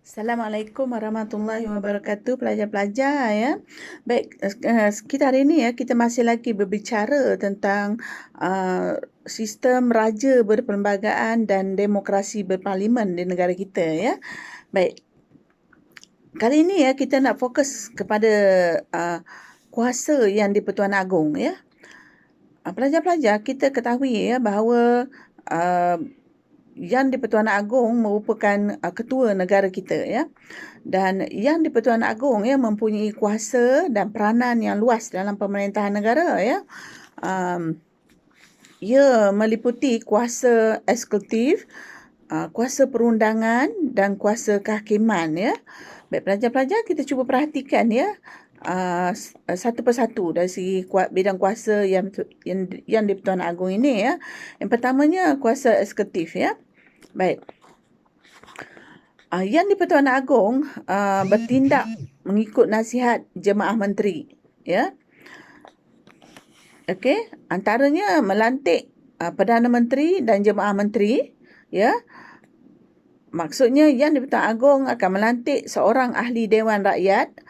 Assalamualaikum warahmatullahi wabarakatuh, pelajar-pelajar ya. Baik, kita hari ini ya kita masih lagi berbicara tentang sistem raja berperlembagaan dan demokrasi berparlimen di negara kita ya. Baik. Kali ini ya kita nak fokus kepada kuasa yang di-Pertuan Agong ya. Pelajar-pelajar kita ketahui ya bahawa Yang di-Pertuan Agong merupakan ketua negara kita ya. Dan Yang di-Pertuan Agong ya mempunyai kuasa dan peranan yang luas dalam pemerintahan negara ya. Ia meliputi kuasa eksekutif, kuasa perundangan dan kuasa kehakiman ya. Baik, pelajar-pelajar kita cuba perhatikan ya. Satu persatu dari segi bidang kuasa yang di-Pertuan Agong ini ya. Yang pertamanya kuasa eksekutif ya. Baik. Yang di-Pertuan Agong bertindak mengikut nasihat Jemaah Menteri ya. Okey, antaranya melantik Perdana Menteri dan Jemaah Menteri ya. Maksudnya Yang di-Pertuan Agong akan melantik seorang ahli Dewan Rakyat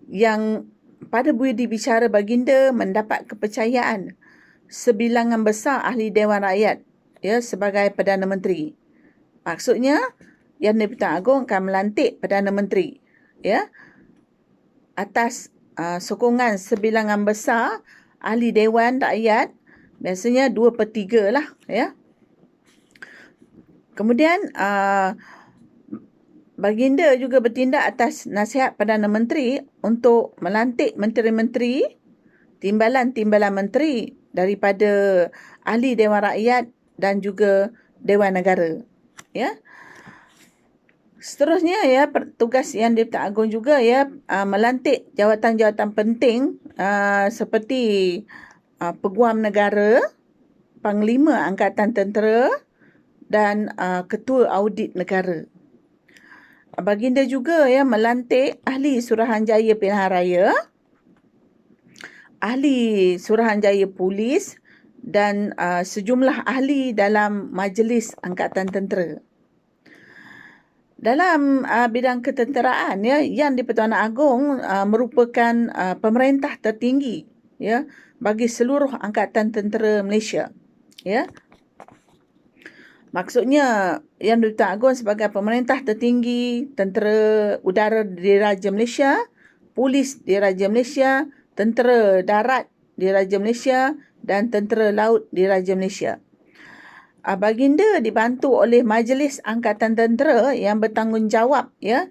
yang pada budi bicara baginda mendapat kepercayaan sebilangan besar ahli Dewan Rakyat ya sebagai Perdana Menteri. Maksudnya Yang di-Pertuan Agong akan melantik Perdana Menteri ya atas sokongan sebilangan besar ahli Dewan Rakyat, biasanya 2/3 lah ya. Kemudian baginda juga bertindak atas nasihat Perdana Menteri untuk melantik menteri-menteri, timbalan-timbalan menteri daripada ahli Dewan Rakyat dan juga Dewan Negara ya. Seterusnya ya, tugas Yang di-Pertuan Agong juga ya melantik jawatan-jawatan penting seperti Peguam Negara, Panglima Angkatan Tentera dan Ketua Audit Negara. Baginda juga ya melantik Ahli Suruhanjaya Pilihan Raya, Ahli Suruhanjaya Polis dan sejumlah ahli dalam Majlis Angkatan Tentera. Dalam bidang ketenteraan ya, Yang di-Pertuan Agong merupakan pemerintah tertinggi ya bagi seluruh angkatan tentera Malaysia ya. Maksudnya Yang di-Pertuan Agong sebagai pemerintah tertinggi tentera udara di Raja Malaysia, polis di Raja Malaysia, tentera darat di Raja Malaysia dan tentera laut di Raja Malaysia. Baginda dibantu oleh Majlis Angkatan Tentera yang bertanggungjawab ya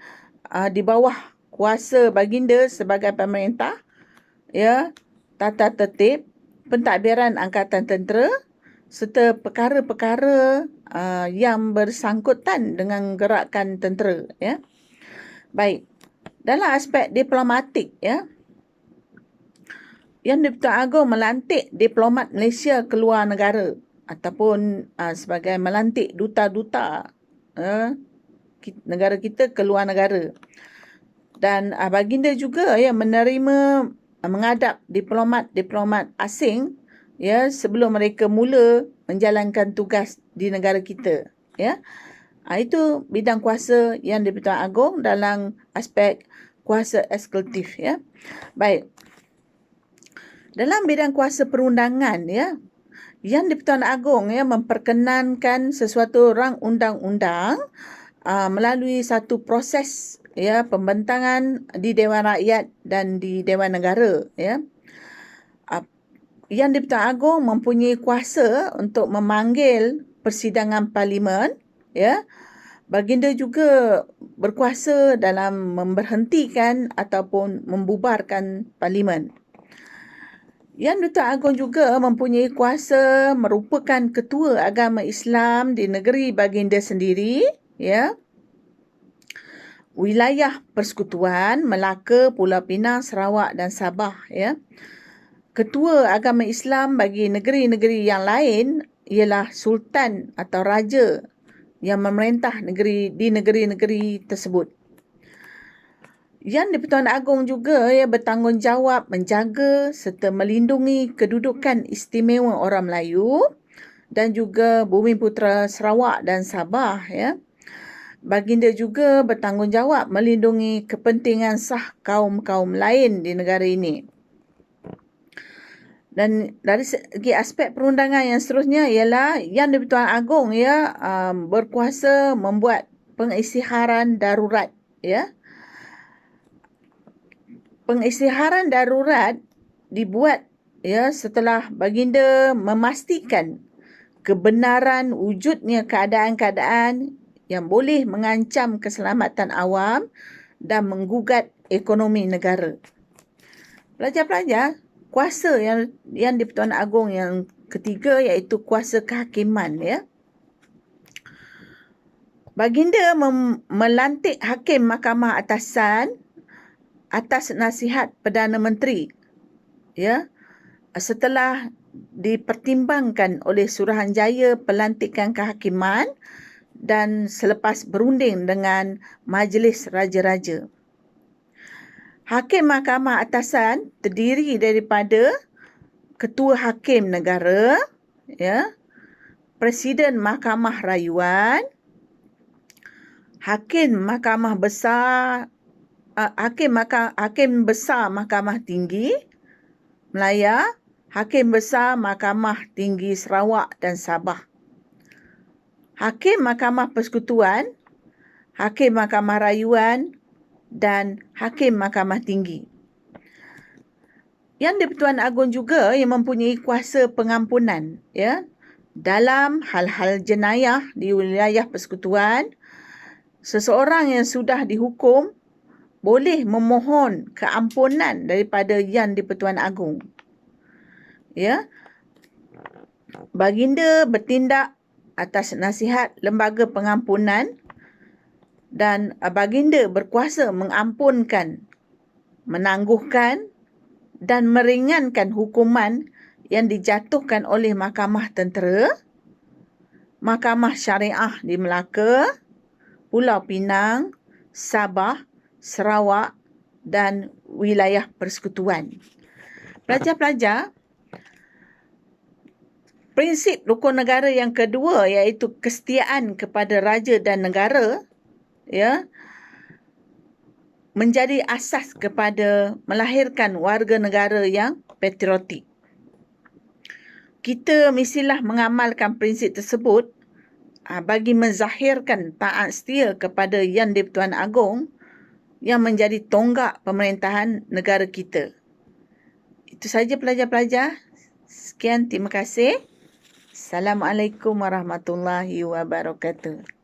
di bawah kuasa baginda sebagai pemerintah ya, tata tertib, pentadbiran Angkatan Tentera serta perkara-perkara yang bersangkutan dengan gerakan tentera ya. Baik. Dalam aspek diplomatik ya, Yang di-Pertuan Agong melantik diplomat Malaysia keluar negara ataupun sebagai melantik duta-duta negara kita keluar negara. Dan baginda juga ya menerima menghadap diplomat-diplomat asing ya sebelum mereka mula menjalankan tugas di negara kita ya. Itu bidang kuasa Yang di-Pertuan Agong dalam aspek kuasa eksekutif ya. Baik. Dalam bidang kuasa perundangan ya, Yang di-Pertuan Agong ya memperkenankan sesuatu rang undang-undang melalui satu proses ya pembentangan di Dewan Rakyat dan di Dewan Negara ya. Yang di-Pertuan Agong mempunyai kuasa untuk memanggil persidangan parlimen ya. Baginda juga berkuasa dalam memberhentikan ataupun membubarkan parlimen. Yang di-Pertuan Agong juga mempunyai kuasa merupakan ketua agama Islam di negeri baginda sendiri ya. Wilayah Persekutuan Melaka, Pulau Pinang, Sarawak dan Sabah ya. Ketua agama Islam bagi negeri-negeri yang lain ialah sultan atau raja yang memerintah di negeri-negeri tersebut. Yang di-Pertuan Agong juga ya bertanggungjawab menjaga serta melindungi kedudukan istimewa orang Melayu dan juga Bumiputera Sarawak dan Sabah ya. Baginda juga bertanggungjawab melindungi kepentingan sah kaum-kaum lain di negara ini. Dan dari segi aspek perundangan yang seterusnya ialah Yang di-Pertuan Agong berkuasa membuat pengisytiharan darurat, ya. Pengisytiharan darurat dibuat setelah baginda memastikan kebenaran wujudnya keadaan-keadaan yang boleh mengancam keselamatan awam dan menggugat ekonomi negara. Pelajar-pelajar, kuasa yang di-Pertuan Agong yang ketiga iaitu kuasa kehakiman, ya. Baginda melantik hakim Mahkamah Atasan atas nasihat Perdana Menteri, ya, setelah dipertimbangkan oleh Suruhanjaya Pelantikan Kehakiman dan selepas berunding dengan Majlis Raja-Raja. Hakim Mahkamah Atasan terdiri daripada Ketua Hakim Negara, ya, Presiden Mahkamah Rayuan, Hakim Mahkamah Besar, Hakim Besar Mahkamah Tinggi Melaya, Hakim Besar Mahkamah Tinggi Sarawak dan Sabah, Hakim Mahkamah Persekutuan, Hakim Mahkamah Rayuan dan Hakim Mahkamah Tinggi. Yang di-Pertuan Agong juga yang mempunyai kuasa pengampunan, ya, dalam hal-hal jenayah di wilayah persekutuan. Seseorang yang sudah dihukum boleh memohon keampunan daripada Yang di-Pertuan Agong. Ya. Baginda bertindak atas nasihat Lembaga Pengampunan dan baginda berkuasa mengampunkan, menangguhkan dan meringankan hukuman yang dijatuhkan oleh Mahkamah Tentera, Mahkamah Syariah di Melaka, Pulau Pinang, Sabah, Sarawak dan wilayah persekutuan. Pelajar-pelajar, prinsip rukun negara yang kedua iaitu kesetiaan kepada raja dan negara, ya, menjadi asas kepada melahirkan warga negara yang patriotik. Kita mestilah mengamalkan prinsip tersebut bagi menzahirkan taat setia kepada Yang di-Pertuan Agong yang menjadi tonggak pemerintahan negara kita. Itu saja pelajar-pelajar. Sekian, terima kasih. Assalamualaikum warahmatullahi wabarakatuh.